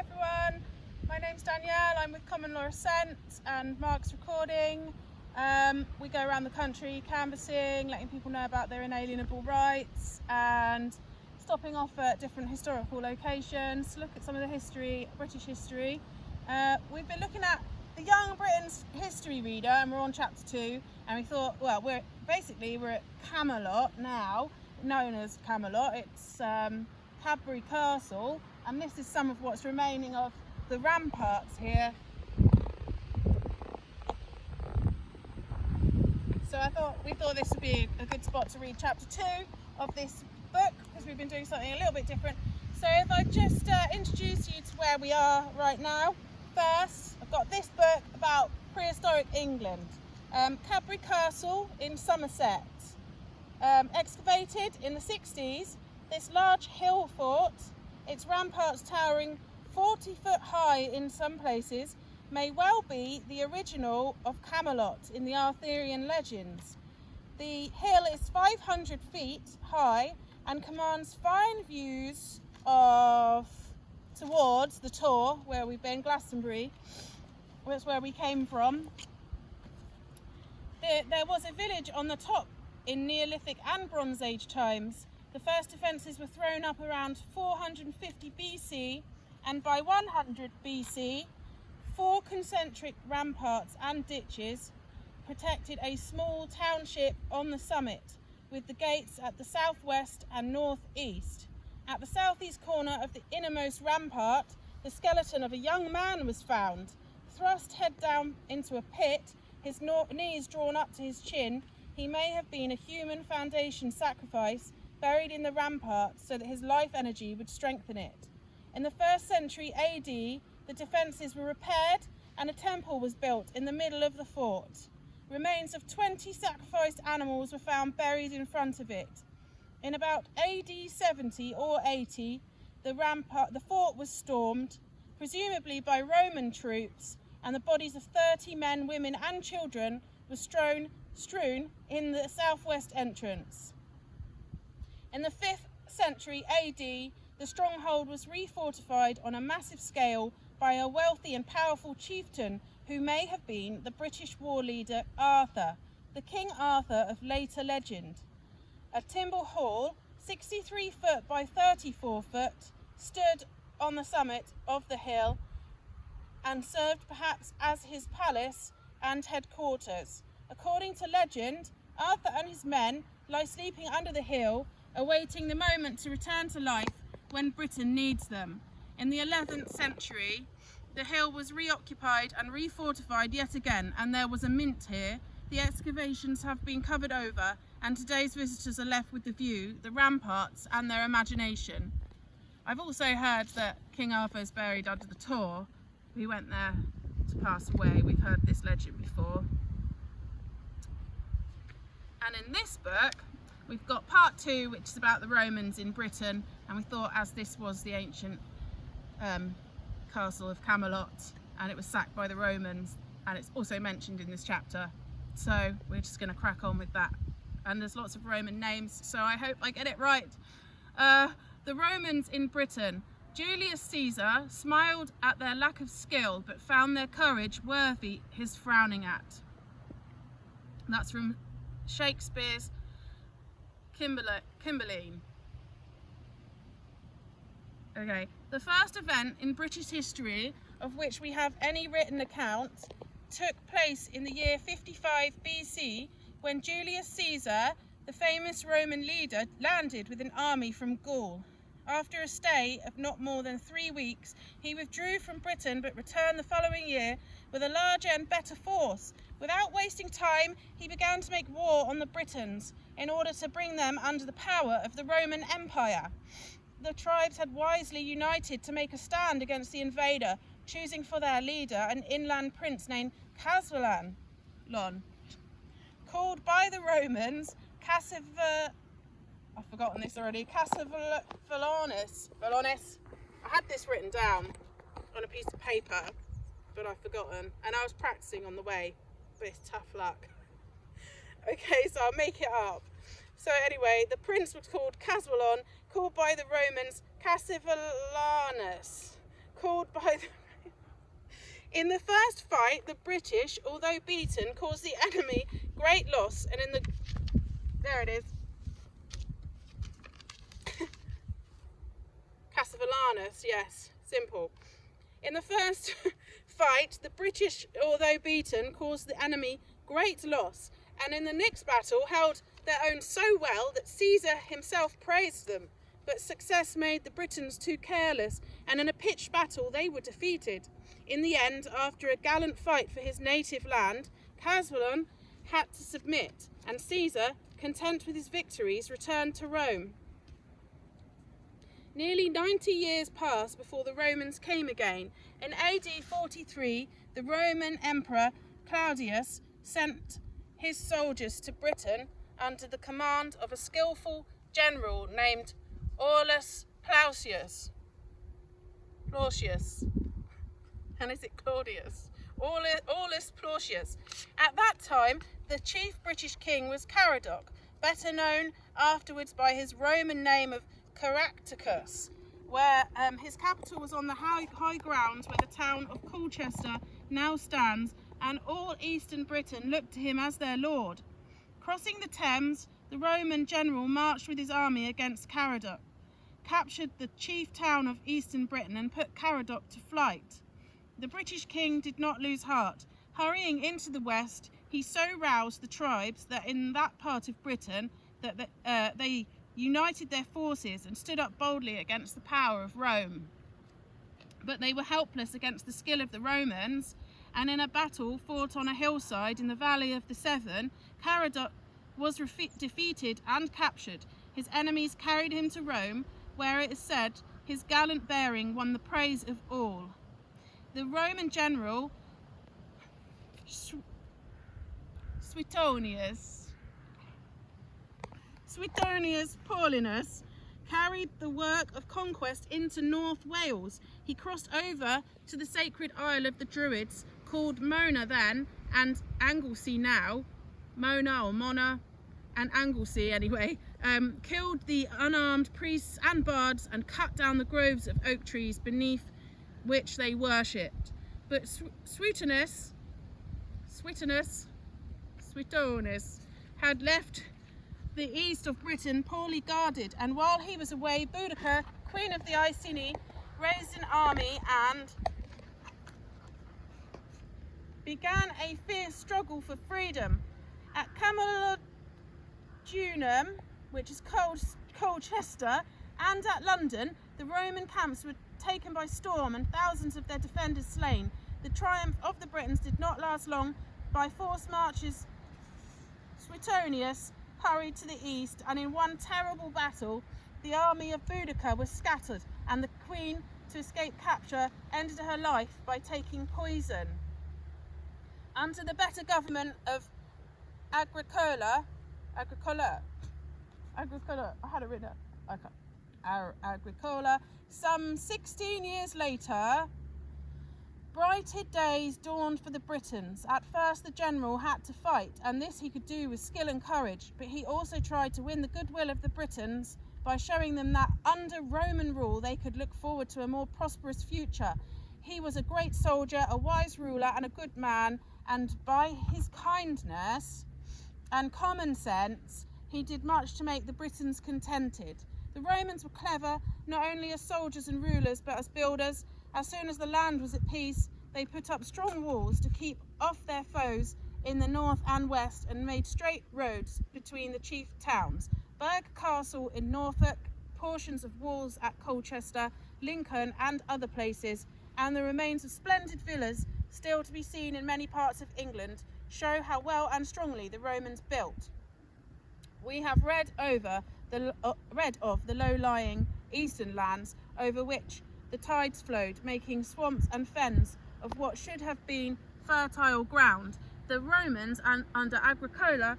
everyone, my name's Danielle, I'm with Common Law Ascent and Mark's recording. We go around the country canvassing, letting people know about their inalienable rights and stopping off at different historical locations to look at some of the history, British history. We've been looking at the Young Britons History Reader and we're on chapter 2, and we thought, well, we're at Camelot now, known as Camelot. It's Cadbury Castle, and this is some of what's remaining of the ramparts here. So we thought this would be a good spot to read chapter 2 of this book, because we've been doing something a little bit different. So if I just introduce you to where we are right now. First, I've got this book about prehistoric England. Cadbury Castle in Somerset. Excavated in the 60s, this large hill fort, its ramparts towering 40 foot high in some places, may well be the original of Camelot in the Arthurian legends. The hill is 500 feet high and commands fine views towards the Tor, where we've been, Glastonbury. That's where we came from. There was a village on the top in Neolithic and Bronze Age times. The first defences were thrown up around 450 BC, and by 100 BC, 4 concentric ramparts and ditches protected a small township on the summit, with the gates at the southwest and northeast. At the southeast corner of the innermost rampart, the skeleton of a young man was found, thrust head down into a pit, his knees drawn up to his chin. He may have been a human foundation sacrifice buried in the rampart so that his life energy would strengthen it. In the 1st century AD, the defences were repaired and a temple was built in the middle of the fort. Remains of 20 sacrificed animals were found buried in front of it. In about AD 70 or 80, the fort was stormed, presumably by Roman troops, and the bodies of 30 men, women and children were strewn in the southwest entrance. In the 5th century AD, the stronghold was refortified on a massive scale by a wealthy and powerful chieftain who may have been the British war leader Arthur, the King Arthur of later legend. A timber hall, 63 foot by 34 foot, stood on the summit of the hill and served perhaps as his palace and headquarters. According to legend, Arthur and his men lie sleeping under the hill, awaiting the moment to return to life when Britain needs them. In the 11th century, the hill was reoccupied and refortified yet again, and there was a mint here. The excavations have been covered over, and today's visitors are left with the view, the ramparts, and their imagination. I've also heard that King Arthur is buried under the Tor. We went there to pass away. We've heard this legend before. And in this book, we've got part 2, which is about the Romans in Britain, and we thought, as this was the ancient castle of Camelot, and it was sacked by the Romans, and it's also mentioned in this chapter, so we're just going to crack on with that. And there's lots of Roman names, so I hope I get it right. The Romans in Britain. Julius Caesar smiled at their lack of skill, but found their courage worthy his frowning at. That's from Shakespeare's Cymbeline. Okay, the first event in British history of which we have any written account took place in the year 55 BC, when Julius Caesar, the famous Roman leader, landed with an army from Gaul. After a stay of not more than 3 weeks, he withdrew from Britain but returned the following year with a larger and better force. Without wasting time, he began to make war on the Britons in order to bring them under the power of the Roman Empire. The tribes had wisely united to make a stand against the invader, choosing for their leader an inland prince named Casvalon, called by the Romans I've forgotten this already. Cassivellaunus. I had this written down on a piece of paper, but I've forgotten. And I was practicing on the way, but it's tough luck. Okay, so I'll make it up. So anyway, the prince was called Casvalon, called by the Romans Cassivellaunus, called by In the first fight, the British, although beaten, caused the enemy great loss, and there it is, Castellanus, yes, simple. In the first fight, the British, although beaten, caused the enemy great loss, and in the next battle held their own so well that Caesar himself praised them. But success made the Britons too careless, and in a pitched battle they were defeated. In the end, after a gallant fight for his native land, Castellan had to submit, and Caesar, content with his victories, returned to Rome. Nearly 90 years passed before the Romans came again. In AD 43, the Roman Emperor Claudius sent his soldiers to Britain under the command of a skillful general named Aulus Plautius. And is it Claudius? Aulus Plautius. At that time, the chief British king was Caradoc, better known afterwards by his Roman name of Caractacus, where his capital was on the high grounds where the town of Colchester now stands, and all eastern Britain looked to him as their lord. Crossing the Thames, the Roman general marched with his army against Caradoc, captured the chief town of eastern Britain, and put Caradoc to flight. The British king did not lose heart. Hurrying into the west, he so roused the tribes that in that part of Britain that they united their forces and stood up boldly against the power of Rome. But they were helpless against the skill of the Romans, and in a battle fought on a hillside in the valley of the Severn, Caradoc was defeated and captured. His enemies carried him to Rome, where it is said his gallant bearing won the praise of all. The Roman general Suetonius Paulinus carried the work of conquest into North Wales. He crossed over to the sacred isle of the Druids, called Mona then, and Anglesey now, Mona and Anglesey anyway, killed the unarmed priests and bards and cut down the groves of oak trees beneath which they worshipped. But Suetonius had left the east of Britain poorly guarded, and while he was away, Boudicca, queen of the Iceni, raised an army and began a fierce struggle for freedom. At Camulodunum, which is Colchester, and at London, the Roman camps were taken by storm and thousands of their defenders slain. The triumph of the Britons did not last long. By forced marches, Suetonius hurried to the east, and in one terrible battle, the army of Boudicca was scattered, and the queen, to escape capture, ended her life by taking poison. Under the better government of Agricola, I had it written up. Agricola, some 16 years later, brighter days dawned for the Britons. At first the general had to fight, and this he could do with skill and courage, but he also tried to win the goodwill of the Britons by showing them that under Roman rule they could look forward to a more prosperous future. He was a great soldier, a wise ruler, and a good man, and by his kindness and common sense he did much to make the Britons contented. The Romans were clever, not only as soldiers and rulers, but as builders. As soon as the land was at peace, they put up strong walls to keep off their foes in the north and west, and made straight roads between the chief towns. Berg Castle in Norfolk, portions of walls at Colchester, Lincoln, and other places, and the remains of splendid villas still to be seen in many parts of England, show how well and strongly the Romans built. We have read of the low-lying eastern lands over which the tides flowed, making swamps and fens of what should have been fertile ground. The Romans, under Agricola,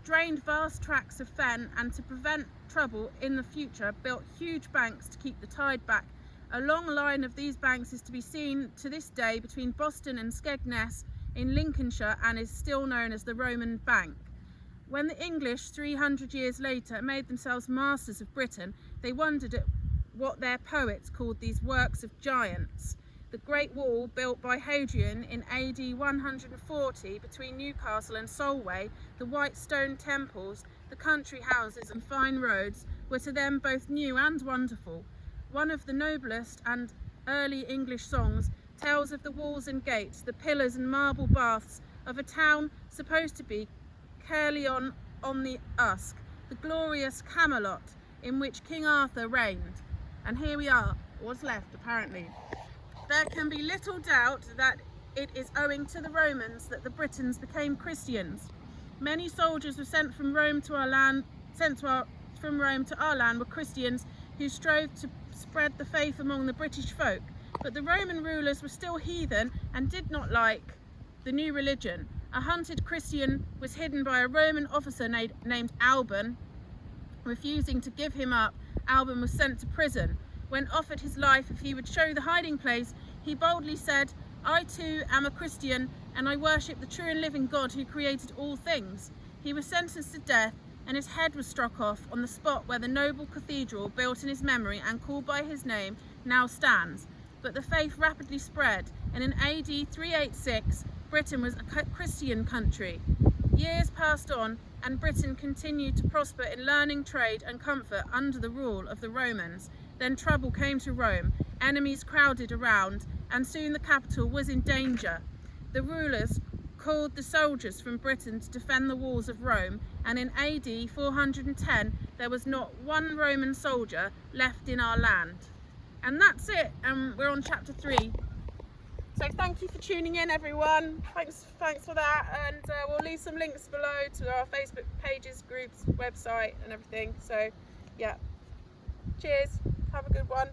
drained vast tracts of fen, and to prevent trouble in the future, built huge banks to keep the tide back. A long line of these banks is to be seen to this day between Boston and Skegness in Lincolnshire, and is still known as the Roman Bank. When the English, 300 years later, made themselves masters of Britain, they wondered at what their poets called these works of giants. the Great Wall built by Hadrian in AD 140 between Newcastle and Solway, the white stone temples, the country houses and fine roads were to them both new and wonderful. One of the noblest and early English songs tells of the walls and gates, the pillars and marble baths of a town supposed to be Caerleon on the Usk, the glorious Camelot in which King Arthur reigned. And here we are, what's left apparently. There can be little doubt that it is owing to the Romans that the Britons became Christians. Many soldiers were sent from Rome to our land, were Christians who strove to spread the faith among the British folk. But the Roman rulers were still heathen and did not like the new religion. A hunted Christian was hidden by a Roman officer named Alban. Refusing to give him up, Alban was sent to prison. When offered his life if he would show the hiding place, he boldly said, "I too am a Christian, and I worship the true and living God who created all things." He was sentenced to death, and his head was struck off on the spot where the noble cathedral, built in his memory and called by his name, now stands. But the faith rapidly spread, and in AD 386, Britain was a Christian country. Years passed on, and Britain continued to prosper in learning, trade and comfort under the rule of the Romans. Then trouble came to Rome, enemies crowded around, and soon the capital was in danger. The rulers called the soldiers from Britain to defend the walls of Rome, and in AD 410 there was not one Roman soldier left in our land. And that's it, and we're on chapter 3. So thank you for tuning in, everyone. Thanks for that, and we'll leave some links below to our Facebook pages, groups, website and everything. So yeah, cheers, have a good one.